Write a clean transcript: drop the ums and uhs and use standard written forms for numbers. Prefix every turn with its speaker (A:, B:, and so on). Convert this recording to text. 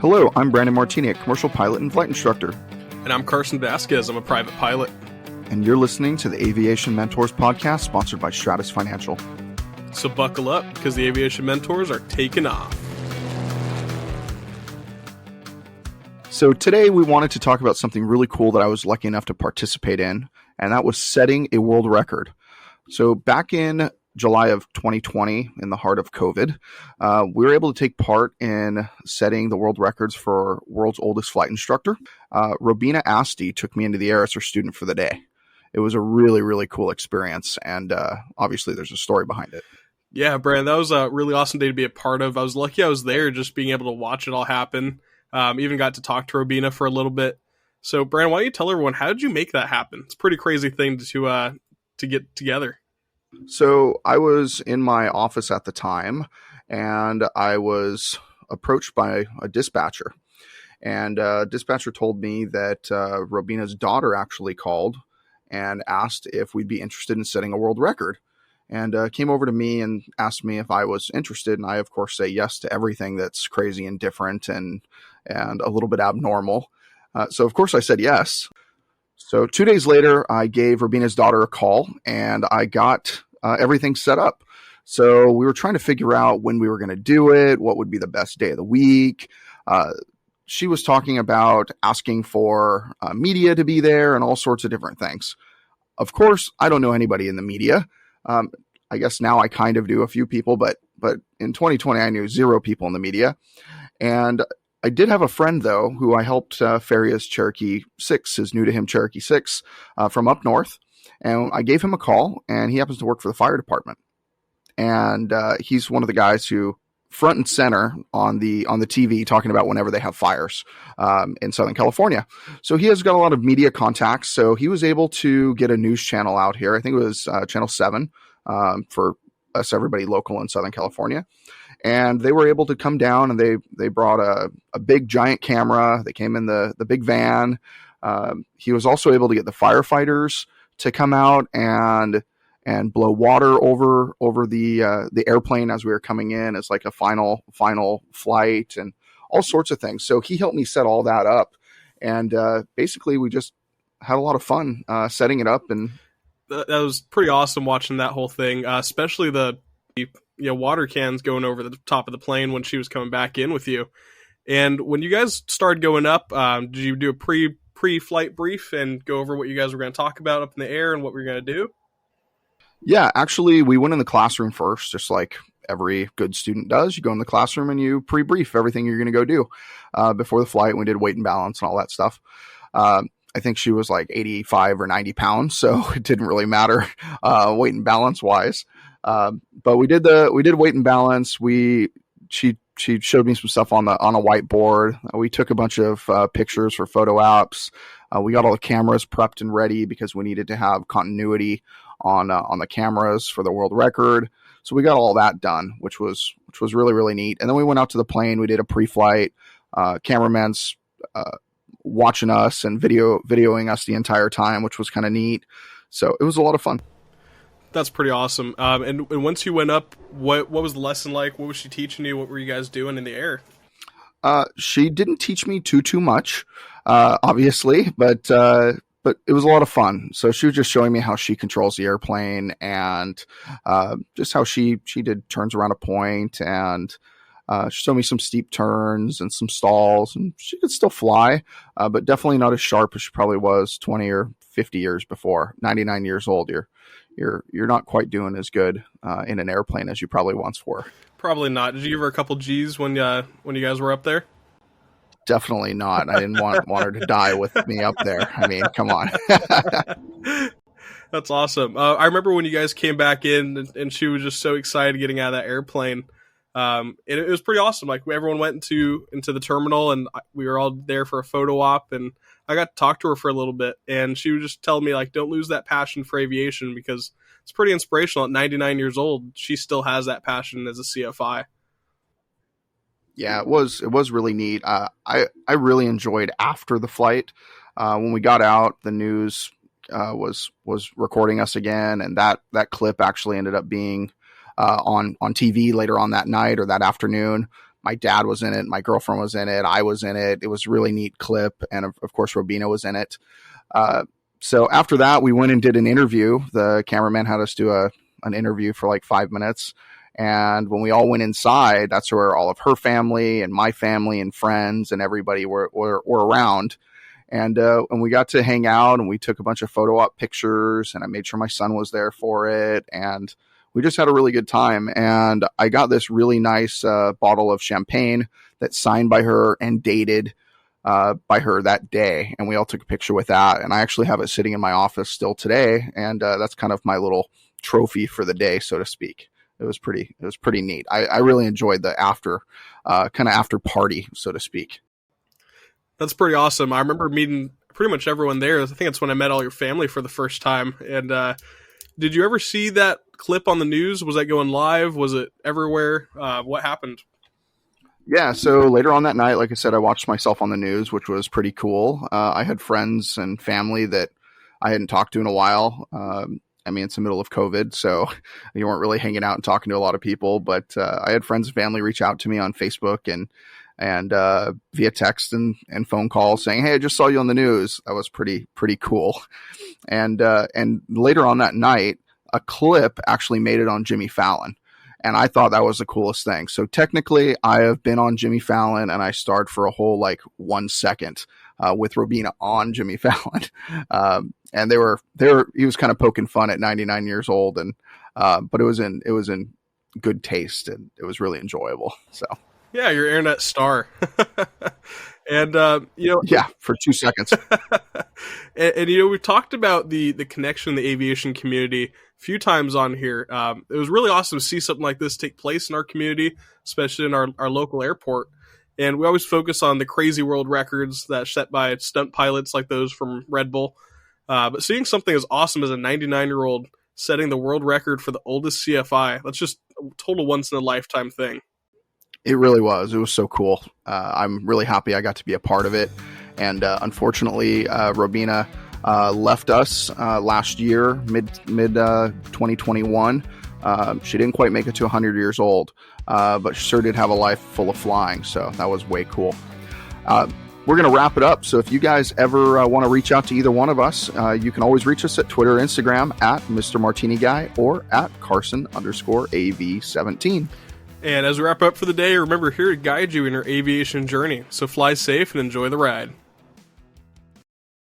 A: Hello, I'm Brandon Martini, a commercial pilot and flight instructor.
B: And I'm Carson Vasquez. I'm a private pilot.
A: And you're listening to the Aviation Mentors podcast, sponsored by Stratus Financial.
B: So buckle up, because the Aviation Mentors are taking off.
A: So today we wanted to talk about something really cool that I was lucky enough to participate in, and that was setting a world record. So back in July of 2020, in the heart of COVID, we were able to take part in setting the world records for world's oldest flight instructor. Robina Asti took me into the air as her student for the day. It was a really, really cool experience, and obviously there's a story behind it.
B: Yeah, Brand, that was a really awesome day to be a part of. I was lucky I was there, just being able to watch it all happen. Even got to talk to Robina for a little bit. So, Brand, why don't you tell everyone, how did you make that happen? It's a pretty crazy thing to get together.
A: So I was in my office at the time, and I was approached by a dispatcher. And dispatcher told me that Robina's daughter actually called and asked if we'd be interested in setting a world record. And came over to me and asked me if I was interested. And I, of course, say yes to everything that's crazy and different and a little bit abnormal. So, of course, I said yes. So 2 days later, I gave Robina's daughter a call, and I got everything set up. So we were trying to figure out when we were going to do it, what would be the best day of the week. She was talking about asking for media to be there and all sorts of different things. Of course, I don't know anybody in the media. I guess now I kind of do, a few people, but in 2020, I knew zero people in the media. And I did have a friend, though, who I helped ferry his Cherokee 6, his new to him Cherokee 6, from up north. And I gave him a call, and he happens to work for the fire department. And he's one of the guys who front and center on the TV talking about whenever they have fires in Southern California. So he has got a lot of media contacts. So he was able to get a news channel out here. I think it was Channel 7 for us, everybody local in Southern California. And they were able to come down, and they brought a big giant camera. They came in the big van. He was also able to get the firefighters to come out and blow water over the airplane as we were coming in as like a final flight and all sorts of things. So he helped me set all that up. And basically we just had a lot of fun setting it up. And
B: that was pretty awesome watching that whole thing, especially the water cans going over the top of the plane when she was coming back in with you. And when you guys started going up, did you do a pre-flight brief and go over what you guys were going to talk about up in the air and what we were going to do?
A: Yeah, actually, we went in the classroom first, just like every good student does. You go in the classroom and you pre-brief everything you're going to go do before the flight. We did weight and balance and all that stuff. I think she was like 85 or 90 pounds, so it didn't really matter weight and balance wise. But we did weight and balance. She showed me some stuff on a whiteboard. We took a bunch of pictures for photo apps. We got all the cameras prepped and ready because we needed to have continuity on the cameras for the world record. So we got all that done, which was really, really neat. And then we went out to the plane. We did a pre-flight. Cameraman's watching us and videoing us the entire time, which was kind of neat. So it was a lot of fun.
B: That's pretty awesome. And once you went up, what was the lesson like? What was she teaching you? What were you guys doing in the air?
A: She didn't teach me too much, obviously, but it was a lot of fun. So she was just showing me how she controls the airplane and just how she did turns around a point, and she showed me some steep turns and some stalls, and she could still fly, but definitely not as sharp as she probably was 20 or 50 years before. 99 years old, you're not quite doing as good in an airplane as you probably once were. Probably
B: not. Did you give her a couple G's when you guys were up there?
A: Definitely not. I didn't want her to die with me up there. I mean, come on.
B: That's awesome. I remember when you guys came back in and she was just so excited getting out of that airplane. It was pretty awesome. Like, everyone went into the terminal, and we were all there for a photo op, and I got to talk to her for a little bit, and she was just telling me, like, don't lose that passion for aviation, because it's pretty inspirational. At 99 years old, she still has that passion as a CFI.
A: Yeah, it was really neat. I really enjoyed after the flight. When we got out, the news was recording us again, and that clip actually ended up being on TV later on that night or that afternoon. my dad was in it, my girlfriend was in it, I was in it. It was a really neat clip, and of course Robina was in it. So after that, we went and did an interview. The cameraman had us do an interview for like 5 minutes. And when we all went inside, that's where all of her family and my family and friends and everybody were around. And we got to hang out, and we took a bunch of photo op pictures, and I made sure my son was there for it. And we just had a really good time. And I got this really nice bottle of champagne that's signed by her and dated by her that day. And we all took a picture with that. And I actually have it sitting in my office still today. And that's kind of my little trophy for the day, so to speak. It was pretty neat. I really enjoyed the after party, so to speak.
B: That's pretty awesome. I remember meeting pretty much everyone there. I think that's when I met all your family for the first time. And did you ever see that clip on the news? Was that going live? Was it everywhere? What happened?
A: Yeah, so later on that night, like I said, I watched myself on the news, which was pretty cool. I had friends and family that I hadn't talked to in a while. I mean, it's the middle of COVID, so you weren't really hanging out and talking to a lot of people. But I had friends and family reach out to me on Facebook and via text and phone call saying, "Hey, I just saw you on the news." That was pretty cool. And later on that night, a clip actually made it on Jimmy Fallon. And I thought that was the coolest thing. So technically, I have been on Jimmy Fallon, and I starred for a whole 1 second with Robina on Jimmy Fallon. And he was kind of poking fun at 99 years old, and but it was in good taste, and it was really enjoyable. So
B: yeah, you're internet star. And
A: yeah, for 2 seconds.
B: and we've talked about the connection in the aviation community a few times on here. It was really awesome to see something like this take place in our community, especially in our local airport. And we always focus on the crazy world records that set by stunt pilots like those from Red Bull. But seeing something as awesome as a 99-year-old setting the world record for the oldest CFI, that's just a total once-in-a-lifetime thing.
A: It really was. It was so cool. I'm really happy I got to be a part of it. And unfortunately, Robina left us last year, mid 2021. She didn't quite make it to 100 years old, but she sure did have a life full of flying. So that was way cool. We're going to wrap it up. So if you guys ever want to reach out to either one of us, you can always reach us at Twitter or Instagram at Mr. Martini Guy or at Carson_AV17.
B: And as we wrap up for the day, remember here to guide you in your aviation journey. So fly safe and enjoy the ride.